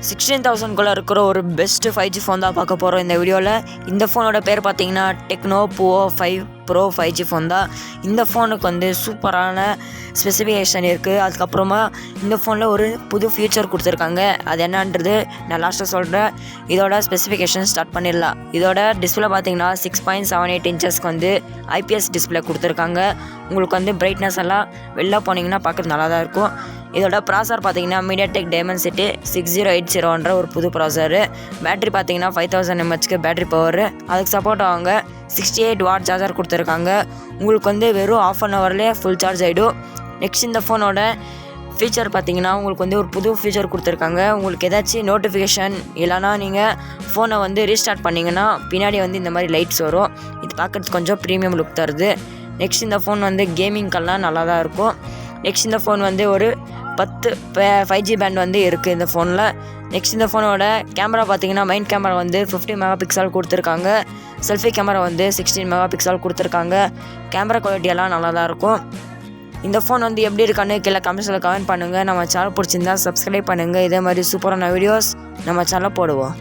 16,000 இருக்கிற ஒரு best 5G phone தான் பார்க்க போகிறோம் இந்த வீடியோவில். இந்த ஃபோனோட பேர் பார்த்தீங்கன்னா techno Pova 5 Pro 5G phone தான். இந்த ஃபோனுக்கு வந்து சூப்பரான ஸ்பெசிஃபிகேஷன் இருக்குது. அதுக்கப்புறமா இந்த ஃபோனில் ஒரு புது ஃபீச்சர் கொடுத்துருக்காங்க. அது என்னன்றது நான் லாஸ்ட்டாக சொல்கிறேன். இதோட ஸ்பெசிஃபிகேஷன் ஸ்டார்ட் பண்ணிடலாம். இதோட டிஸ்பிளே பார்த்தீங்கன்னா 6.78 இன்ச்சஸ்க்கு வந்து IPS டிஸ்பிளே கொடுத்துருக்காங்க. உங்களுக்கு வந்து பிரைட்னஸ் எல்லாம் வெளில போனீங்கன்னா பார்க்குறது நல்லா தான் இருக்கும். இதோட ப்ராசர் பார்த்தீங்கன்னா மீடியாடெக் டைமென்சிட்டி 6080 ஒரு புது ப்ராசரு. பேட்டரி பார்த்தீங்கன்னா 5000 mAh பேட்டரி பவர். அதுக்கு சப்போர்ட் ஆகுங்க 68 வாட் சார்ஜர் கொடுத்துருக்காங்க. உங்களுக்கு வந்து வெறும் ½ அன் ஹவர்லேயே ஃபுல் சார்ஜ் ஆகிடும். நெக்ஸ்ட் இந்த ஃபோனோட ஃபீச்சர் பார்த்தீங்கன்னா உங்களுக்கு வந்து ஒரு புது ஃபீச்சர் கொடுத்துருக்காங்க. உங்களுக்கு ஏதாச்சும் நோட்டிஃபிகேஷன் இல்லைனா நீங்கள் ஃபோனை வந்து ரீஸ்டார்ட் பண்ணிங்கன்னா பின்னாடி வந்து இந்த மாதிரி லைட்ஸ் வரும். இது பார்க்குறதுக்கு கொஞ்சம் ப்ரீமியம் லுக் தருது. நெக்ஸ்ட் இந்த ஃபோன் வந்து கேமிங்கெல்லாம் நல்லா தான் இருக்கும். நெக்ஸ்ட் இந்த ஃபோன் வந்து ஒரு 10 5G பேண்ட் வந்து இருக்குது இந்த ஃபோனில். நெக்ஸ்ட் இந்த ஃபோனோட கேமரா பார்த்தீங்கன்னா மெயின் கேமரா வந்து 50 மெகாபிக்சல் கொடுத்துருக்காங்க. செல்ஃபி கேமரா வந்து 16 மெகாபிக்சல் கொடுத்துருக்காங்க. கேமரா குவாலிட்டியெல்லாம் நல்லா தான் இருக்கும். இந்த ஃபோன் வந்து எப்படி இருக்கான்னு கீழே கமெண்ட்ஸில் கமெண்ட் பண்ணுங்கள். நம்ம சேனல் பிடிச்சிருந்தா சப்ஸ்கிரைப் பண்ணுங்கள். இதே மாதிரி சூப்பரான வீடியோஸ் நம்ம சேனலில் போடுவோம்.